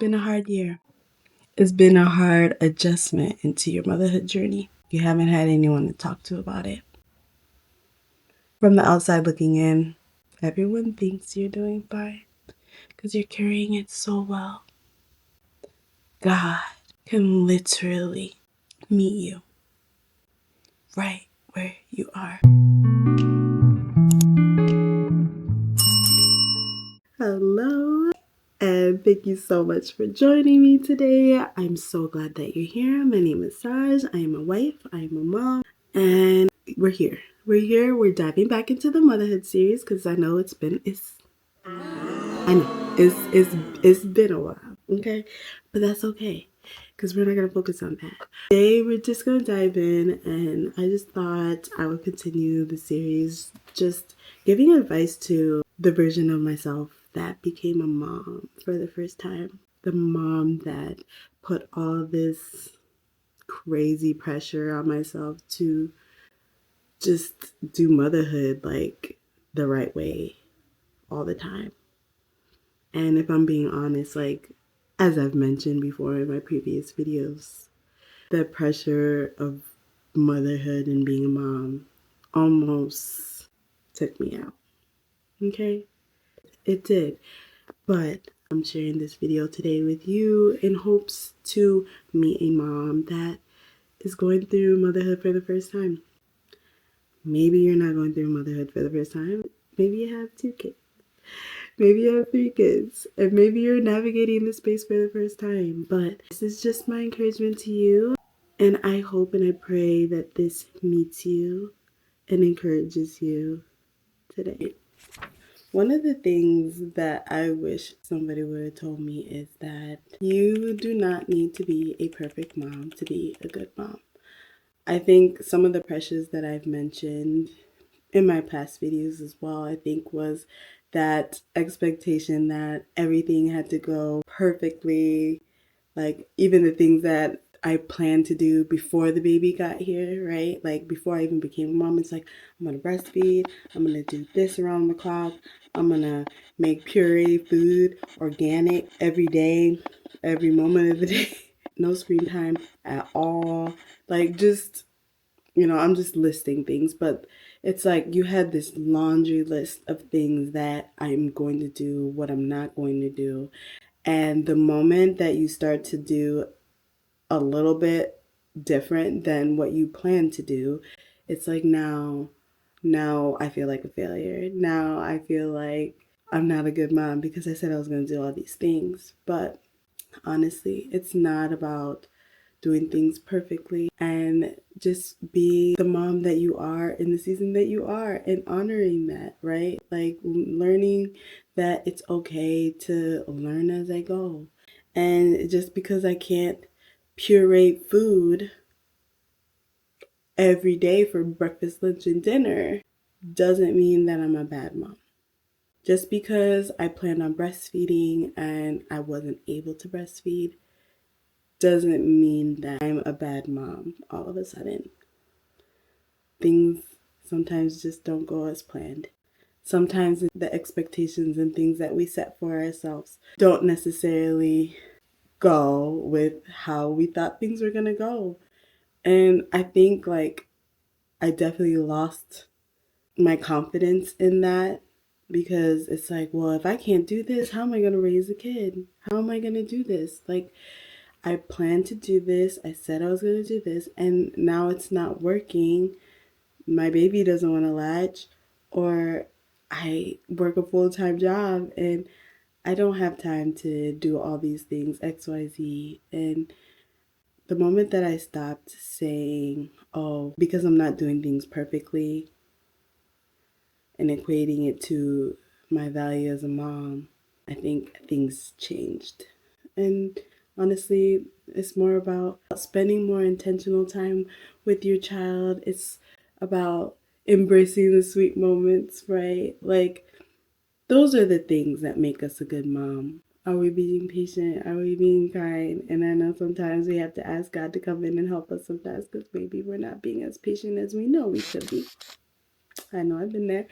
been a hard year. It's been a hard adjustment into your motherhood journey. You haven't had anyone to talk to about it. From the outside looking in, everyone thinks you're doing fine because you're carrying it so well. God can literally meet you right where you are. Hello, and thank you so much for joining me today. I'm so glad that you're here. My name is Saj. I am a wife, I am a mom, and we're here. We're diving back into the motherhood series because I know it's been a while, okay? But that's okay because we're not gonna focus on that. Today we're just gonna dive in, and I just thought I would continue the series just giving advice to the version of myself that became a mom for the first time. The mom that put all this crazy pressure on myself to just do motherhood like the right way all the time. And if I'm being honest, like as I've mentioned before in my previous videos, the pressure of motherhood and being a mom almost took me out. Okay? It did. But I'm sharing this video today with you in hopes to meet a mom that is going through motherhood for the first time. Maybe you're not going through motherhood for the first time. Maybe you have 2 kids. Maybe you have 3 kids. And maybe you're navigating this space for the first time. But this is just my encouragement to you. And I hope and I pray that this meets you and encourages you today. One of the things that I wish somebody would have told me is that you do not need to be a perfect mom to be a good mom. I think some of the pressures that I've mentioned in my past videos as well, I think was that expectation that everything had to go perfectly, like even the things that I planned to do before the baby got here, right? Like before I even became a mom, it's like, I'm gonna breastfeed, I'm gonna do this around the clock, I'm gonna make puree food, organic every day, every moment of the day. No screen time at all. Like just, I'm just listing things, but it's like you had this laundry list of things that I'm going to do, what I'm not going to do. And the moment that you start to do a little bit different than what you plan to do, it's like now I feel like a failure. Now I feel like I'm not a good mom because I said I was going to do all these things. But honestly, it's not about doing things perfectly, and just be the mom that you are in the season that you are and honoring that, right? Like learning that it's okay to learn as I go. And just because I can't puree food every day for breakfast, lunch, and dinner doesn't mean that I'm a bad mom. Just because I planned on breastfeeding and I wasn't able to breastfeed doesn't mean that I'm a bad mom all of a sudden. Things sometimes just don't go as planned. Sometimes the expectations and things that we set for ourselves don't necessarily go with how we thought things were going to go. And I think like I definitely lost my confidence in that, because it's like, well, if I can't do this, how am I going to raise a kid? How am I going to do this? Like, I planned to do this. I said I was going to do this, and now it's not working. My baby doesn't want to latch, or I work a full-time job and I don't have time to do all these things, XYZ. And the moment that I stopped saying, oh, because I'm not doing things perfectly, and equating it to my value as a mom, I think things changed. And honestly, it's more about spending more intentional time with your child. It's about embracing the sweet moments, right? Like, those are the things that make us a good mom. Are we being patient? Are we being kind? And I know sometimes we have to ask God to come in and help us sometimes because maybe we're not being as patient as we know we should be. I know I've been there.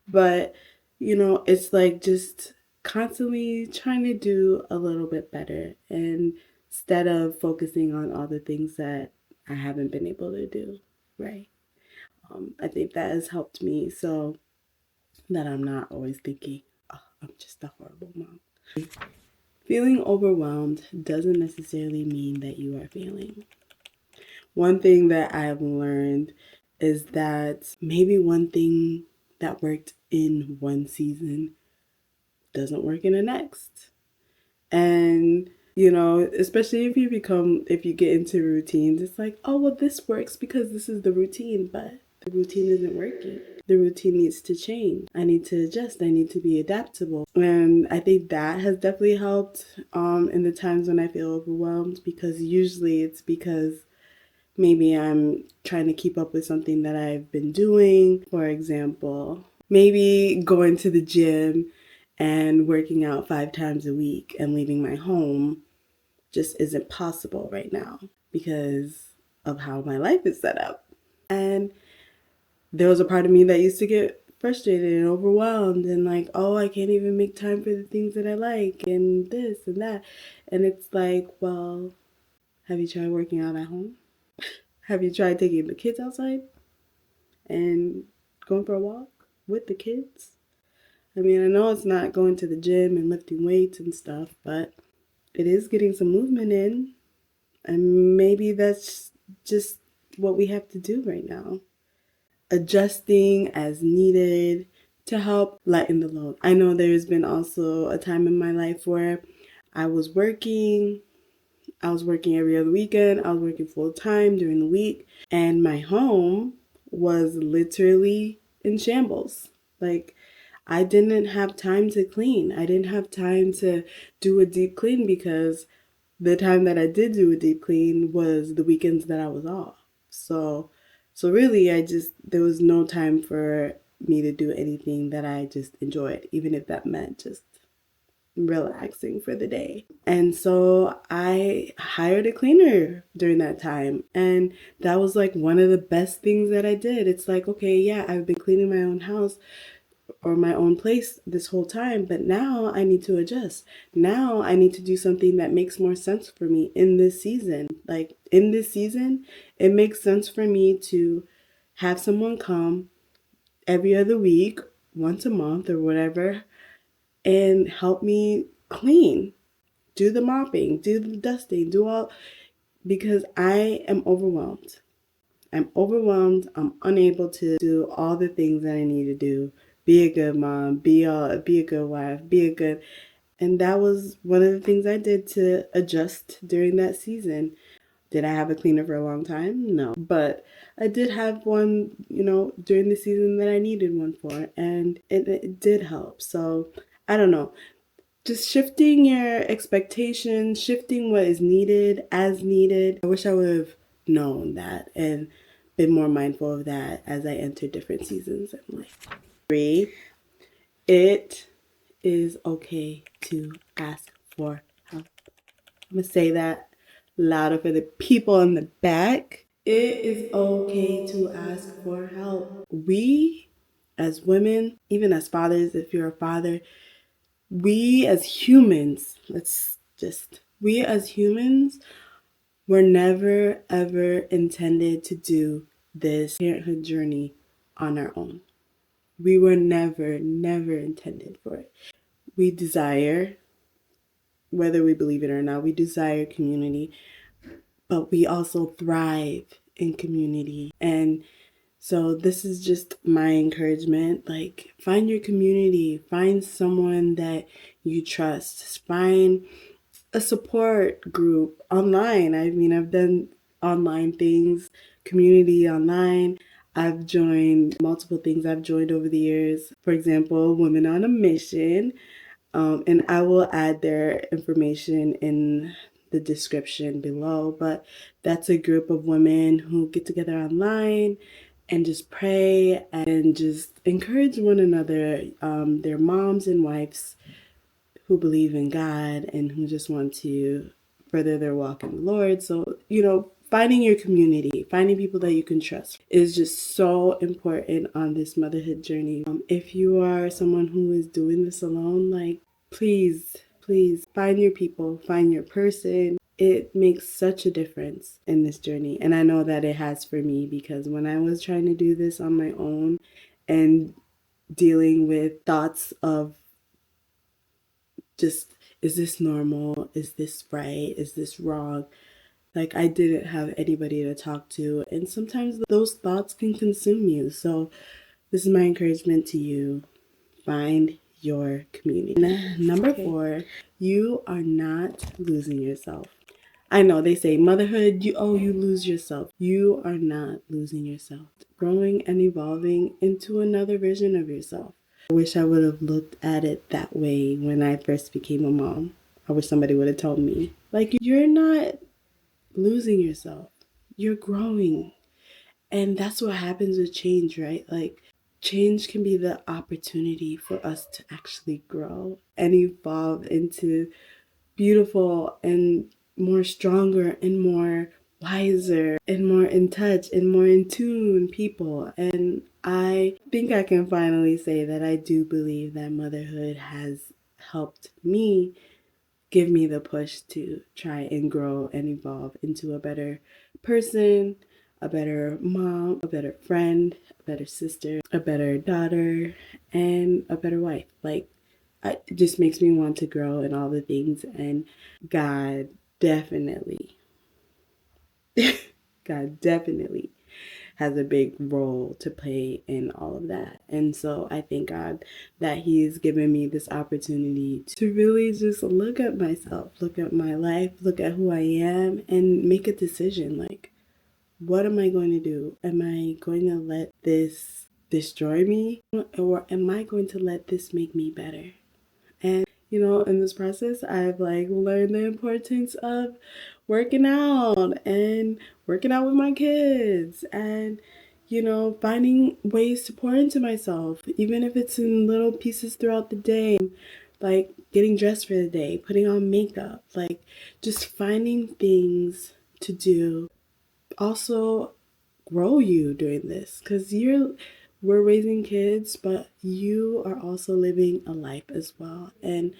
But, it's like just constantly trying to do a little bit better, and instead of focusing on all the things that I haven't been able to do, right? I think that has helped me so that I'm not always thinking, oh, I'm just a horrible mom. Feeling overwhelmed doesn't necessarily mean that you are failing. One thing that I've learned is that maybe one thing that worked in one season doesn't work in the next. And, especially if you get into routines, it's like, oh, well, this works because this is the routine, but the routine isn't working. The routine needs to change. I need to adjust. I need to be adaptable. And I think that has definitely helped in the times when I feel overwhelmed, because usually it's because maybe I'm trying to keep up with something that I've been doing. For example, maybe going to the gym and working out 5 times a week and leaving my home just isn't possible right now because of how my life is set up. And there was a part of me that used to get frustrated and overwhelmed and like, oh, I can't even make time for the things that I like and this and that. And it's like, well, have you tried working out at home? Have you tried taking the kids outside and going for a walk with the kids? I mean, I know it's not going to the gym and lifting weights and stuff, but it is getting some movement in. And maybe that's just what we have to do right now. Adjusting as needed to help lighten the load. I know there's been also a time in my life where I was working every other weekend. I was working full time during the week, and my home was literally in shambles. Like, I didn't have time to clean. I didn't have time to do a deep clean because the time that I did do a deep clean was the weekends that I was off. So really, there was no time for me to do anything that I just enjoyed, even if that meant just relaxing for the day. And so I hired a cleaner during that time. And that was like one of the best things that I did. It's like, okay, yeah, I've been cleaning my own house or my own place this whole time, but now I need to adjust. Now I need to do something that makes more sense for me in this season. Like in this season, it makes sense for me to have someone come every other week, once a month or whatever, and help me clean, do the mopping, do the dusting, do all, because I am overwhelmed. I'm overwhelmed. I'm unable to do all the things that I need to do. Be a good mom, be a good wife, and that was one of the things I did to adjust during that season. Did I have a cleaner for a long time? No. But I did have one, during the season that I needed one for, and it did help. So I don't know. Just shifting your expectations, shifting what is needed as needed. I wish I would have known that and been more mindful of that as I enter different seasons in life. 3, it is okay to ask for help. I'm going to say that louder for the people in the back. It is okay to ask for help. We, as women, even as fathers, if you're a father, we as humans were never ever intended to do this parenthood journey on our own. We were never intended for it. We desire, whether we believe it or not, we desire community, but we also thrive in community. And so this is just my encouragement. Like, find your community, find someone that you trust, find a support group online. I mean, I've done online things, community online. I've joined multiple things I've joined over the years. For example, Women on a Mission. And I will add their information in the description below. But that's a group of women who get together online and just pray and just encourage one another. They're moms and wives who believe in God and who just want to further their walk in the Lord. So, finding your community, finding people that you can trust is just so important on this motherhood journey. If you are someone who is doing this alone, like, Please, please find your people, find your person. It makes such a difference in this journey. And I know that it has for me, because when I was trying to do this on my own and dealing with thoughts of just, is this normal? Is this right? Is this wrong? Like, I didn't have anybody to talk to. And sometimes those thoughts can consume you. So this is my encouragement to you. Find your community. Number 4, you are not losing yourself. I know they say motherhood, you lose yourself. You are not losing yourself. Growing and evolving into another version of yourself. I wish I would have looked at it that way when I first became a mom. I wish somebody would have told me, like, you're not losing yourself. You're growing. And that's what happens with change, right? Like, change can be the opportunity for us to actually grow and evolve into beautiful and more stronger and more wiser and more in touch and more in tune people. And I think I can finally say that I do believe that motherhood has helped me, give me the push to try and grow and evolve into a better person, a better mom, a better friend, a better sister, a better daughter, and a better wife. Like, it just makes me want to grow in all the things. And God definitely, God definitely has a big role to play in all of that. And so I thank God that He's given me this opportunity to really just look at myself, look at my life, look at who I am, and make a decision. Like, what am I going to do? Am I going to let this destroy me? Or am I going to let this make me better? And, in this process, I've learned the importance of working out and working out with my kids and, finding ways to pour into myself, even if it's in little pieces throughout the day, like getting dressed for the day, putting on makeup, like just finding things to do. Also, grow you doing this, because we're raising kids, but you are also living a life as well, and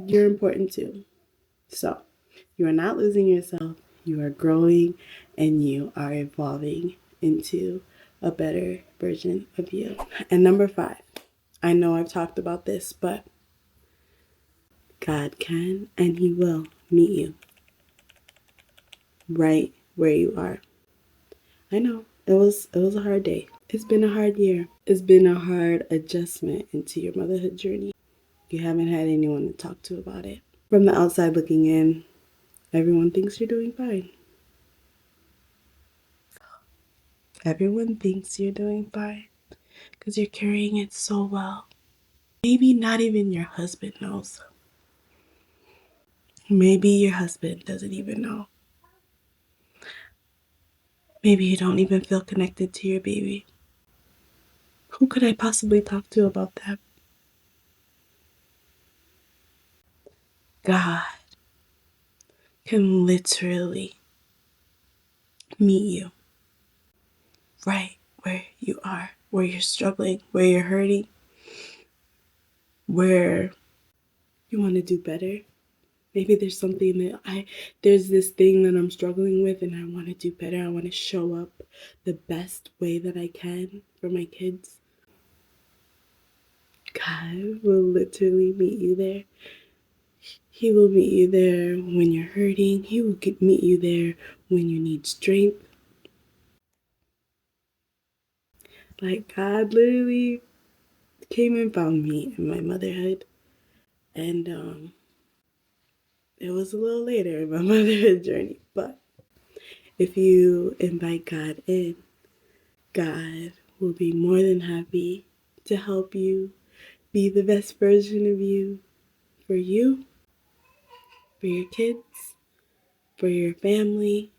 you're important too. So you are not losing yourself, you are growing, and you are evolving into a better version of you. And number 5, I know I've talked about this, but God can and He will meet you right where you are. I know it was a hard day. It's been a hard year. It's been a hard adjustment into your motherhood journey. You haven't had anyone to talk to about it. From the outside looking in, everyone thinks you're doing fine. Everyone thinks you're doing fine because you're carrying it so well. Maybe not even your husband knows. Maybe your husband doesn't even know. Maybe you don't even feel connected to your baby. Who could I possibly talk to about that? God can literally meet you right where you are, where you're struggling, where you're hurting, where you want to do better. Maybe there's something there's this thing that I'm struggling with and I want to do better. I want to show up the best way that I can for my kids. God will literally meet you there. He will meet you there when you're hurting. He will meet you there when you need strength. Like, God literally came and found me in my motherhood. And it was a little later in my motherhood journey. But if you invite God in, God will be more than happy to help you be the best version of you, for your kids, for your family,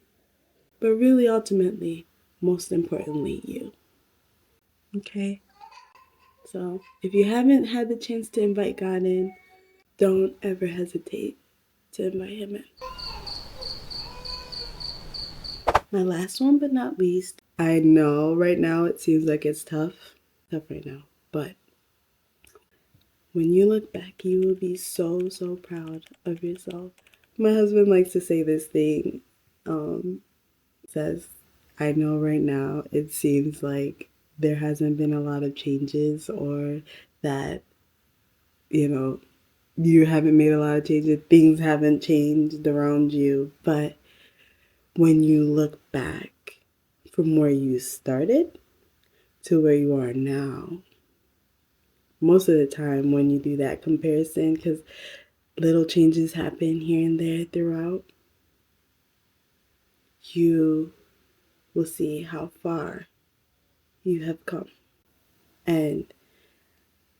but really ultimately, most importantly, you. Okay? So if you haven't had the chance to invite God in, don't ever hesitate to invite Him in. My last one but not least, I know right now it seems like it's tough right now, but when you look back, you will be so, so proud of yourself. My husband likes to say this thing, says, I know right now it seems like there hasn't been a lot of changes, or that, you haven't made a lot of changes, things haven't changed around you. But when you look back from where you started to where you are now, most of the time when you do that comparison, because little changes happen here and there throughout, you will see how far you have come. And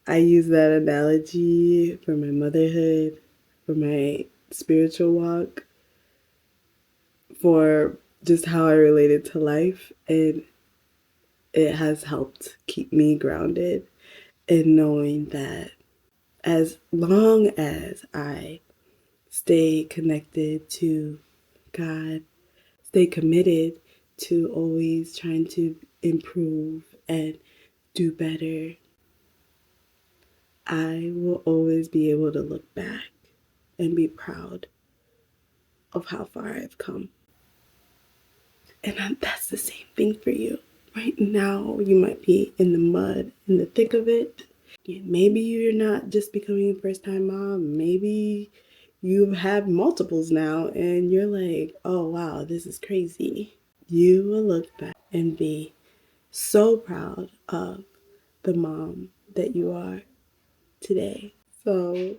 I use that analogy for my motherhood, for my spiritual walk, for just how I related to life. And it has helped keep me grounded in knowing that as long as I stay connected to God, stay committed to always trying to improve and do better, I will always be able to look back and be proud of how far I've come. And that's the same thing for you. Right now, you might be in the mud, in the thick of it. Maybe you're not just becoming a first-time mom. Maybe you have multiples now and you're like, oh wow, this is crazy. You will look back and be so proud of the mom that you are today. So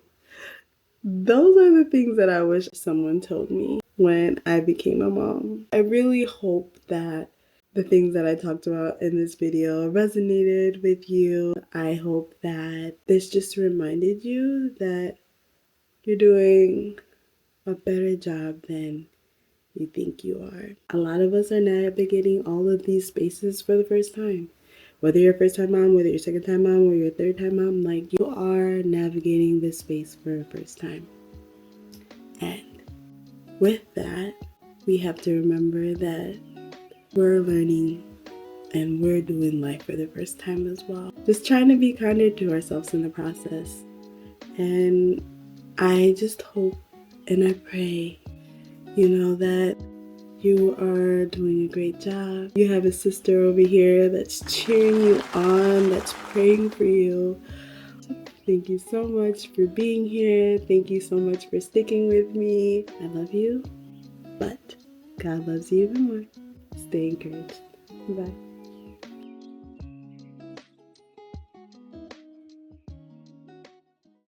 those are the things that I wish someone told me when I became a mom. I really hope that the things that I talked about in this video resonated with you. I hope that this just reminded you that you're doing a better job than you think you are. A lot of us are navigating all of these spaces for the first time. Whether you're a first time mom, whether you're a second time mom, or you're a third time mom, like, you are navigating this space for the first time. And with that, we have to remember that we're learning and we're doing life for the first time as well. Just trying to be kinder to ourselves in the process. And I just hope and I pray, that you are doing a great job. You have a sister over here that's cheering you on, that's praying for you. Thank you so much for being here. Thank you so much for sticking with me. I love you, but God loves you even more. Stay encouraged. Bye.